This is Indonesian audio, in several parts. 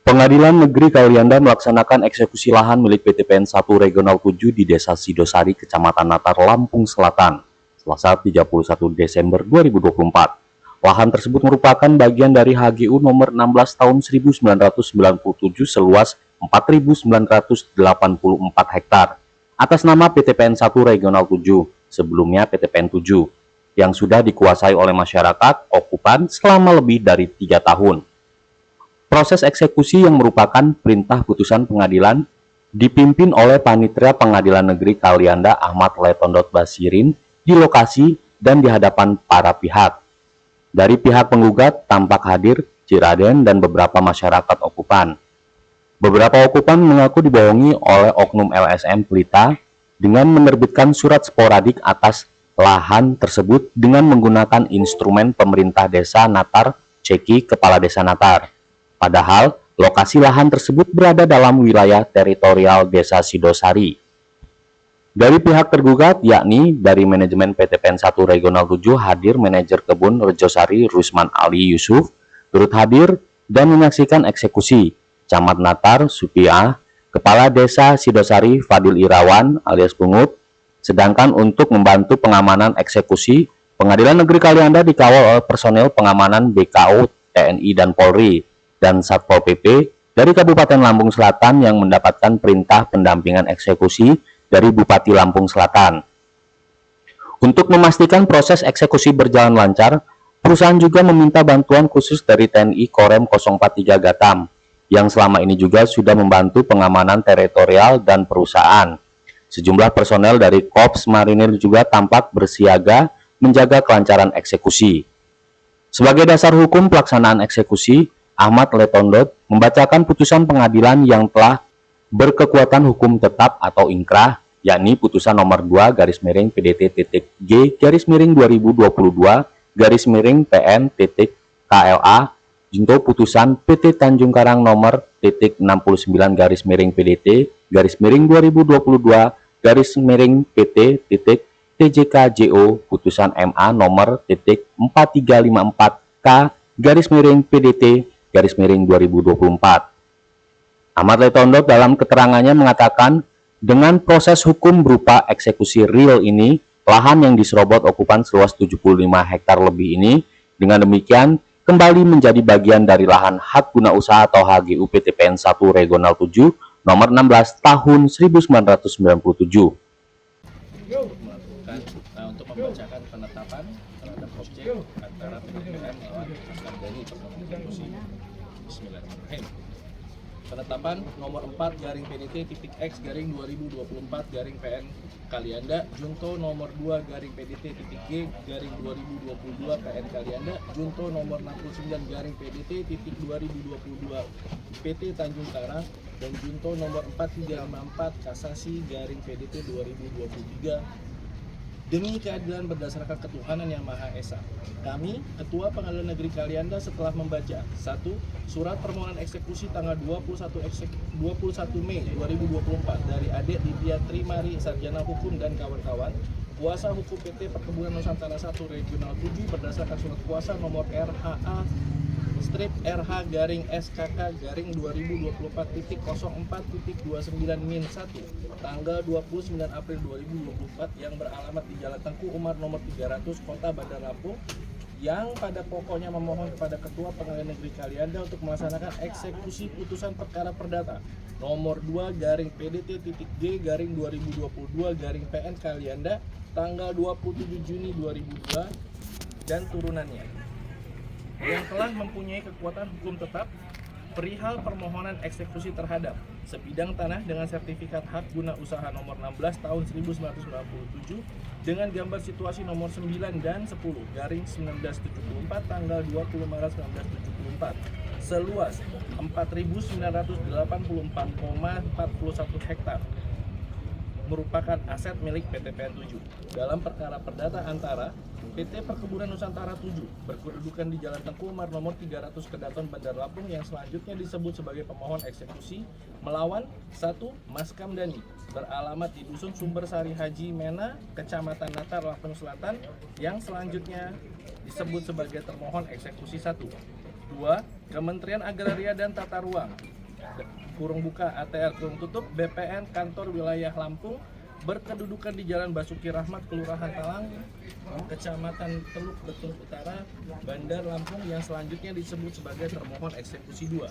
Pengadilan Negeri Kalianda melaksanakan eksekusi lahan milik PT PN 1 Regional 7 di Desa Sidosari, Kecamatan Natar, Lampung Selatan, Selasa 31 Desember 2024. Lahan tersebut merupakan bagian dari HGU nomor 16 tahun 1997 seluas 4.984 hektar atas nama PT PN 1 Regional 7, sebelumnya PT PN 7, yang sudah dikuasai oleh masyarakat okupan selama lebih dari 3 tahun. Proses eksekusi yang merupakan perintah putusan pengadilan dipimpin oleh Panitera Pengadilan Negeri Kalianda Ahmad Letondot Basirin di lokasi dan di hadapan para pihak. Dari pihak penggugat tampak hadir Ciraden dan beberapa masyarakat okupan. Beberapa okupan mengaku dibohongi oleh oknum LSM Pelita dengan menerbitkan surat sporadik atas lahan tersebut dengan menggunakan instrumen pemerintah desa Natar Ceki Kepala Desa Natar. Padahal, lokasi lahan tersebut berada dalam wilayah teritorial Desa Sidosari. Dari pihak tergugat, yakni dari manajemen PT PN 1 Regional 7 hadir manajer kebun Rejosari Rusman Ali Yusuf, turut hadir dan menyaksikan eksekusi. Camat Natar Supia, Kepala Desa Sidosari Fadil Irawan alias Pungut. Sedangkan untuk membantu pengamanan eksekusi, Pengadilan Negeri Kalianda dikawal oleh personel pengamanan BKO, TNI, dan Polri, dan Satpol PP dari Kabupaten Lampung Selatan yang mendapatkan perintah pendampingan eksekusi dari Bupati Lampung Selatan. Untuk memastikan proses eksekusi berjalan lancar, perusahaan juga meminta bantuan khusus dari TNI Korem 043 Gatam, yang selama ini juga sudah membantu pengamanan teritorial dan perusahaan. Sejumlah personel dari Korps Marinir juga tampak bersiaga menjaga kelancaran eksekusi. Sebagai dasar hukum pelaksanaan eksekusi, Ahmad Letondot membacakan putusan pengadilan yang telah berkekuatan hukum tetap atau inkrah, yakni putusan nomor 2 garis miring PDT.G garis miring 2022 PN KLA junto putusan PT Tanjung Karang nomor 69 garis miring PDT garis miring 2022 garis miring PT TJKJO putusan MA nomor 4354 K garis miring PDT garis miring 2024. Ahmad Letondot dalam keterangannya mengatakan, dengan proses hukum berupa eksekusi real ini, lahan yang diserobot okupan seluas 75 hektar lebih ini, dengan demikian kembali menjadi bagian dari lahan hak guna usaha atau HGU PT PN 1 Regional 7 nomor 16 tahun 1997. Untuk membacakan penetapan terhadap objek antara PDPM melawan Askar Dani permohonan eksekusi. Bismillahirrahmanirrahim. Penetapan nomor 4 garing PDT.X garing 2024 garing PN Kalianda junto nomor 2 garing PDT.G garing 2022 PN Kalianda junto nomor 69 garing PDT.2022 PT Tanjung Karang dan junto nomor 4354 kasasi garing PDT 2023 demi keadilan berdasarkan ketuhanan yang Maha Esa. Kami, Ketua Pengadilan Negeri Kalianda setelah membaca 1. Surat permohonan eksekusi tanggal 21 Mei 2024 dari Adik Didia Trimari, Sarjana Hukum dan kawan-kawan, kuasa hukum PT Perkebunan Nusantara 1 Regional 7 berdasarkan surat kuasa nomor RHA strip RH garing SKK garing 2024.04.29-1 tanggal 29 April 2024 yang beralamat di Jalan Tengku Umar nomor 300 Kota Bandar Lampung, yang pada pokoknya memohon kepada Ketua Pengadilan Negeri Kalianda untuk melaksanakan eksekusi putusan perkara perdata nomor 2 garing PDT.G garing 2022 garing PN Kalianda tanggal 27 Juni 2002 dan turunannya, yang telah mempunyai kekuatan hukum tetap perihal permohonan eksekusi terhadap sebidang tanah dengan sertifikat hak guna usaha nomor 16 tahun 1997 dengan gambar situasi nomor 9 dan 10 garing 1974 tanggal 20 Maret 1974 seluas 4.984,41 hektar merupakan aset milik PT PN 7 dalam perkara perdata antara PT Perkebunan Nusantara 7 berkedudukan di Jalan Tengku Umar nomor 300 Kedaton Bandar Lampung yang selanjutnya disebut sebagai pemohon eksekusi melawan 1. Mas Kamdani beralamat di Dusun Sumber Sari Haji Mena, Kecamatan Natar, Lampung Selatan yang selanjutnya disebut sebagai termohon eksekusi 1. 2. Kementerian Agraria dan Tata Ruang kurung buka ATR kurung tutup BPN kantor wilayah Lampung berkedudukan di Jalan Basuki Rahmat, Kelurahan Talang, Kecamatan Teluk Betung Utara, Bandar Lampung yang selanjutnya disebut sebagai termohon eksekusi 2.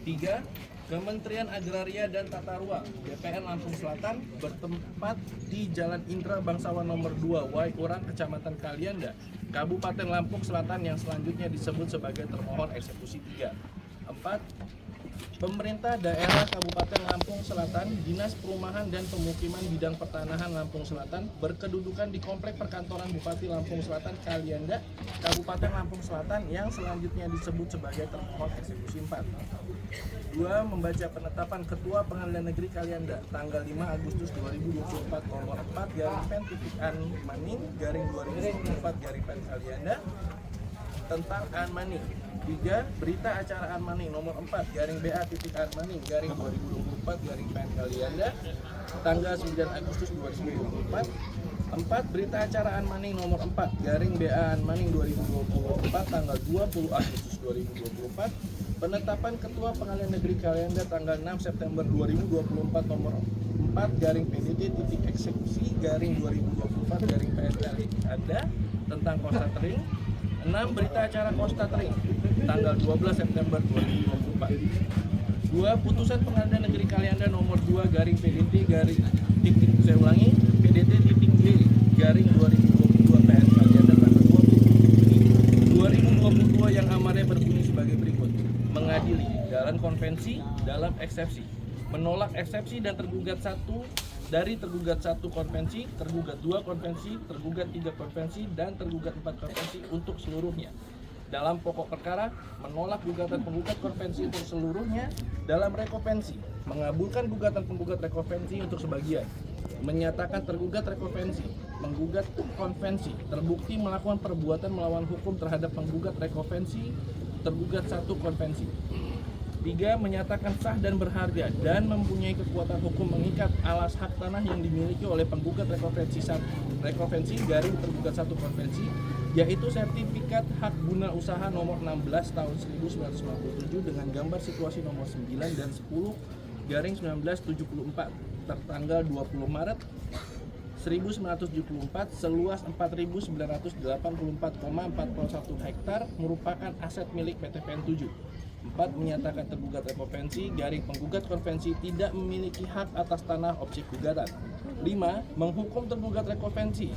3. Kementerian Agraria dan Tata Ruang BPN Lampung Selatan bertempat di Jalan Indra Bangsawan nomor 2 Waikurang, Kecamatan Kalianda, Kabupaten Lampung Selatan yang selanjutnya disebut sebagai termohon eksekusi 3. 4. Pemerintah daerah Kabupaten Lampung Selatan, Dinas Perumahan dan Pemukiman Bidang Pertanahan Lampung Selatan berkedudukan di Komplek Perkantoran Bupati Lampung Selatan Kalianda, Kabupaten Lampung Selatan yang selanjutnya disebut sebagai termohon eksekusi 4. 2. Membaca penetapan Ketua Pengadilan Negeri Kalianda tanggal 5 Agustus 2024 nomor 4 garing pen titik an maning garing 2024 garing pen Kalianda tentang An Maning. 3. Berita acara An Maning nomor 4 garing BA titik An Maning garing 2024 garing pen Kalianda tanggal 9 Agustus 2024. 4. Berita acara An Maning nomor 4 garing BA An Maning 2024 tanggal 20 Agustus 2024. Penetapan Ketua Pengadilan Negeri Kalianda tanggal 6 September 2024 nomor 4 garing PDT titik eksekusi garing 2024 garing PNKL ada tentang Kosta Tering. 6. Berita acara Kosta Tering tanggal 12 September 2024. 2. Putusan Pengadilan Negeri Kalianda nomor 2 garing PDT garing titik saya ulangi PDT titik G garing 2022 PN Kalianda tanggal 20 Juni 2022 yang amarnya berbunyi sebagai berikut. Mengadili dalam konvensi dalam eksepsi, menolak eksepsi dan tergugat 1 dari tergugat 1 konvensi, tergugat 2 konvensi, tergugat 3 konvensi, dan tergugat 4 konvensi untuk seluruhnya. Dalam pokok perkara, menolak gugatan penggugat konvensi untuk seluruhnya. Dalam rekovensi, mengabulkan gugatan penggugat rekovensi untuk sebagian. Menyatakan tergugat rekovensi, menggugat konvensi, terbukti melakukan perbuatan melawan hukum terhadap penggugat rekovensi, tergugat 1 konvensi. 3. Menyatakan sah dan berharga dan mempunyai kekuatan hukum mengikat alas hak tanah yang dimiliki oleh penggugat rekovensi garing tergugat 1 konvensi, yaitu sertifikat hak guna usaha nomor 16 tahun 1997 dengan gambar situasi nomor 9 dan 10 garing 1974 tertanggal 20 Maret 1974 seluas 4.984,41 hektar merupakan aset milik PT PN 7. 4. Menyatakan tergugat rekovensi garing penggugat konvensi tidak memiliki hak atas tanah objek gugatan. 5. Menghukum tergugat rekovensi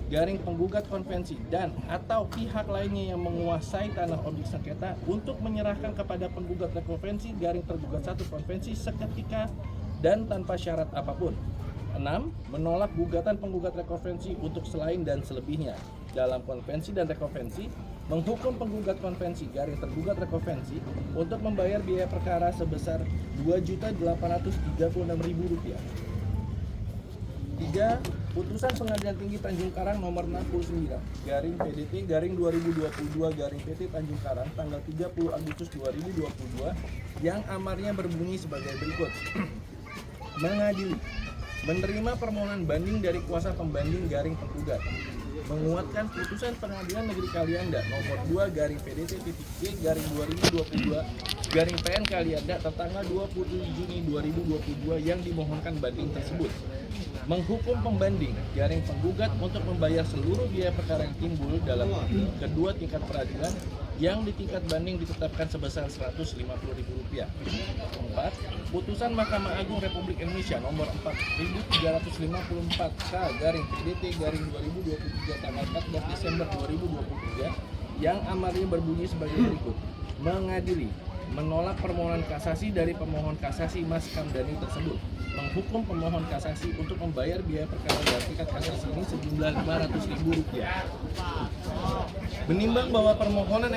garing penggugat konvensi dan atau pihak lainnya yang menguasai tanah objek sengketa untuk menyerahkan kepada penggugat rekovensi garing tergugat 1 konvensi seketika dan tanpa syarat apapun. 6. Menolak gugatan penggugat rekovensi untuk selain dan selebihnya dalam konvensi dan rekovensi, menghukum penggugat konvensi garing tergugat rekovensi untuk membayar biaya perkara sebesar Rp2.836.000. 3. Putusan Pengadilan Tinggi Tanjung Karang nomor 69 garing PDT garing 2022 garing PT Tanjung Karang tanggal 30 Agustus 2022 yang amarnya berbunyi sebagai berikut. Mengadili, menerima permohonan banding dari kuasa pembanding garing penggugat, menguatkan putusan Pengadilan Negeri Kalianda nomor 2 garing PDT titik G garing 2022 garing PN Kalianda tertanggal 27 Juni 2022 yang dimohonkan banding tersebut. Menghukum pembanding garing penggugat untuk membayar seluruh biaya perkara yang timbul dalam kedua tingkat peradilan yang di tingkat banding ditetapkan sebesar Rp150.000. 4. Putusan Mahkamah Agung Republik Indonesia nomor 4354K garing PDT garing 2023 tanggal 14 Desember 2023 yang amarnya berbunyi sebagai berikut. Mengadili, menolak permohonan kasasi dari pemohon kasasi Mas Kamdani tersebut, menghukum pemohon kasasi untuk membayar biaya perkara dalam tingkat kasasi ini sejumlah Rp500.000. Menimbang bahwa pemohon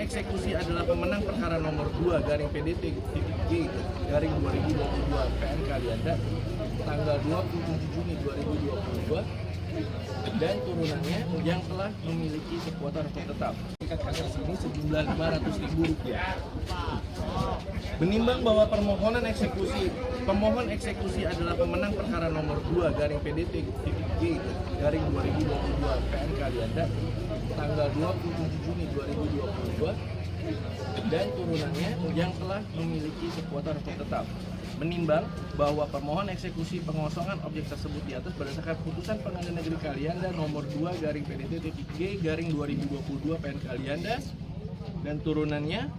eksekusi adalah pemenang perkara nomor 2 garing PDT G garing 2022 PN Kalianda tanggal 27 Juni 2022 dan turunannya yang telah memiliki kekuatan hukum tetap. Tingkat kasasi ini sejumlah Rp500.000. Menimbang bahwa pemohon eksekusi adalah pemenang perkara nomor 2 garing PDT G garing 2022 PN Kalianda tanggal 27 Juni 2022 dan turunannya yang telah memiliki kekuatan hukum tetap. Menimbang bahwa permohon eksekusi pengosongan objek tersebut di atas berdasarkan putusan Pengadilan Negeri Kalianda nomor 2/PDT-G/2022 PN Kalianda dan turunannya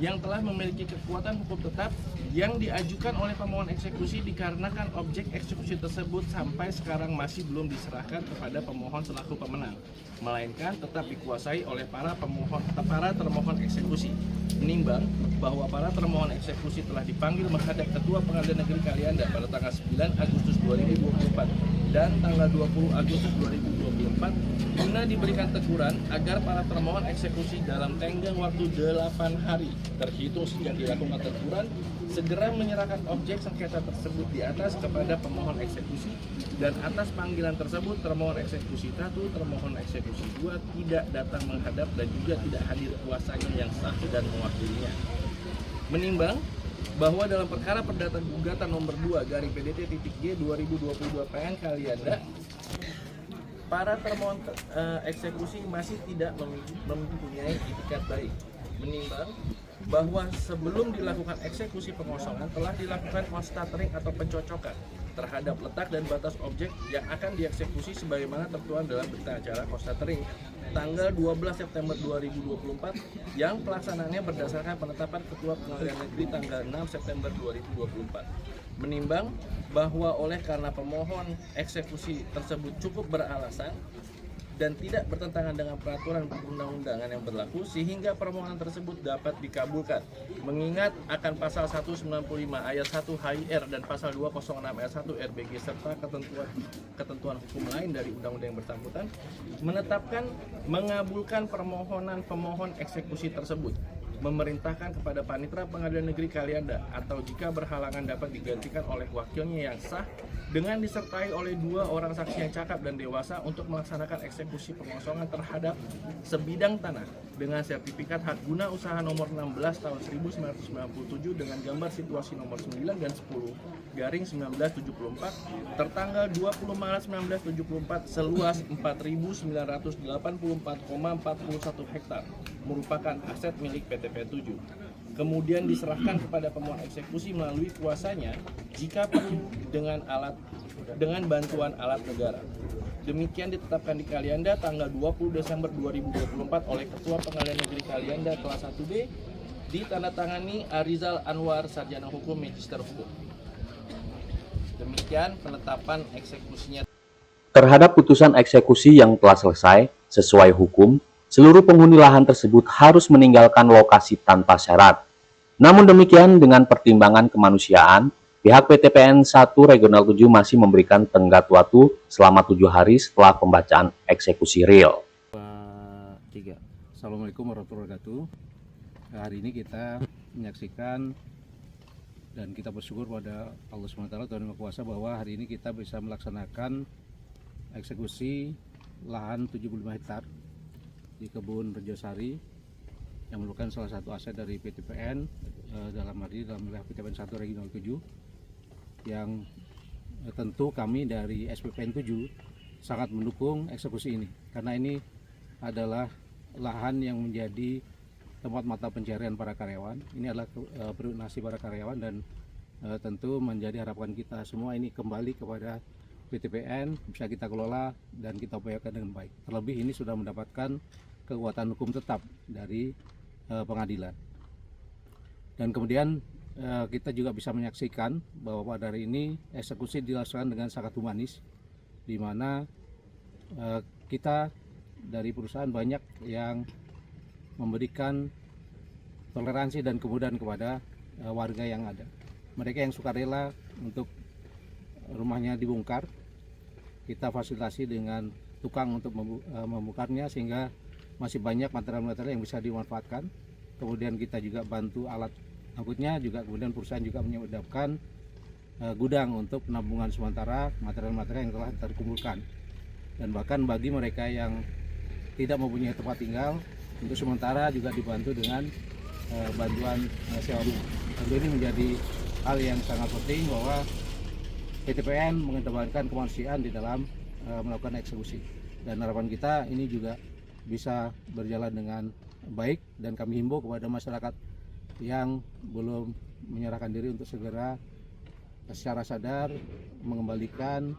yang telah memiliki kekuatan hukum tetap yang diajukan oleh pemohon eksekusi dikarenakan objek eksekusi tersebut sampai sekarang masih belum diserahkan kepada pemohon selaku pemenang, melainkan tetap dikuasai oleh para termohon eksekusi. Menimbang bahwa para termohon eksekusi telah dipanggil menghadap Ketua Pengadilan Negeri Kalianda pada tanggal 9 Agustus 2024 dan tanggal 20 Agustus 2024 guna diberikan teguran agar para termohon eksekusi dalam tenggang waktu 8 hari terhitung sejak dilakukan teguran segera menyerahkan objek sengketa tersebut di atas kepada pemohon eksekusi, dan atas panggilan tersebut termohon eksekusi 1, termohon eksekusi 2 tidak datang menghadap dan juga tidak hadir kuasanya yang sah dan mewakilinya. Menimbang bahwa dalam perkara perdata gugatan nomor 2/PDT-G/2022 PN Kalianda, para termohon eksekusi masih tidak mempunyai itikat baik. Menimbang bahwa sebelum dilakukan eksekusi pengosongan telah dilakukan constatering atau pencocokan terhadap letak dan batas objek yang akan dieksekusi sebagaimana tertuang dalam berita acara constatering tanggal 12 September 2024 yang pelaksanaannya berdasarkan penetapan Ketua Pengadilan Negeri tanggal 6 September 2024. Menimbang bahwa oleh karena pemohon eksekusi tersebut cukup beralasan dan tidak bertentangan dengan peraturan perundang-undangan yang berlaku sehingga permohonan tersebut dapat dikabulkan. Mengingat akan pasal 195 ayat 1 HIR dan pasal 206 ayat 1 RBG serta ketentuan hukum lain dari undang-undang yang bersangkutan, menetapkan mengabulkan permohonan pemohon eksekusi tersebut. Memerintahkan kepada Panitera Pengadilan Negeri Kalianda atau jika berhalangan dapat digantikan oleh wakilnya yang sah dengan disertai oleh 2 orang saksi yang cakap dan dewasa untuk melaksanakan eksekusi pengosongan terhadap sebidang tanah dengan sertifikat hak guna usaha nomor 16 tahun 1997 dengan gambar situasi nomor 9 dan 10/1974 tertanggal 20 Maret 1974 seluas 4.984,41 hektar merupakan aset milik PTP7. Kemudian diserahkan kepada pemohon eksekusi melalui kuasanya jika perlu dengan bantuan alat negara. Demikian ditetapkan di Kalianda tanggal 20 Desember 2024 oleh Ketua Pengadilan Negeri Kalianda kelas 1B ditandatangani Arizal Anwar, Sarjana Hukum, Magister Hukum. Demikian penetapan eksekusinya. Terhadap putusan eksekusi yang telah selesai sesuai hukum, seluruh penghuni lahan tersebut harus meninggalkan lokasi tanpa syarat. Namun demikian, dengan pertimbangan kemanusiaan, pihak PTPN 1 Regional 7 masih memberikan tenggat waktu selama 7 hari setelah pembacaan eksekusi real. 3. Assalamualaikum warahmatullahi wabarakatuh. Hari ini kita menyaksikan dan kita bersyukur pada Allah SWT Tuhan Yang Maha Kuasa bahwa hari ini kita bisa melaksanakan eksekusi lahan 75 hektar di Kebun Rejosari yang merupakan salah satu aset dari PTPN dalam wilayah PTPN 1 Regional 7 yang tentu kami dari SPPN 7 sangat mendukung eksekusi ini karena ini adalah lahan yang menjadi tempat mata pencarian para karyawan. Ini adalah periuk nasi para karyawan dan tentu menjadi harapan kita semua ini kembali kepada PTPN bisa kita kelola dan kita upayakan dengan baik. Terlebih ini sudah mendapatkan kekuatan hukum tetap dari pengadilan. Dan kemudian kita juga bisa menyaksikan bahwa pada hari ini eksekusi dilaksanakan dengan sangat humanis, di mana kita dari perusahaan banyak yang memberikan toleransi dan kemudahan kepada warga yang ada. Mereka yang sukarela untuk rumahnya dibongkar, kita fasilitasi dengan tukang untuk membongkarnya sehingga masih banyak material-material yang bisa dimanfaatkan. Kemudian kita juga bantu alat angkutnya, juga kemudian perusahaan juga menyiapkan gudang untuk penampungan sementara material-material yang telah terkumpulkan. Dan bahkan bagi mereka yang tidak mempunyai tempat tinggal, untuk sementara juga dibantu dengan bantuan sewa rumah. Tentu ini menjadi hal yang sangat penting bahwa PTPN mengedepankan kemanusiaan di dalam melakukan eksekusi. Dan harapan kita ini juga bisa berjalan dengan baik, dan kami himbau kepada masyarakat yang belum menyerahkan diri untuk segera secara sadar mengembalikan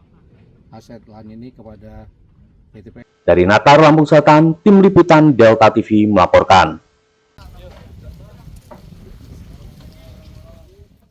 aset lahan ini kepada PTPN. Dari Natar, Lampung Selatan, Tim Liputan Delta TV melaporkan.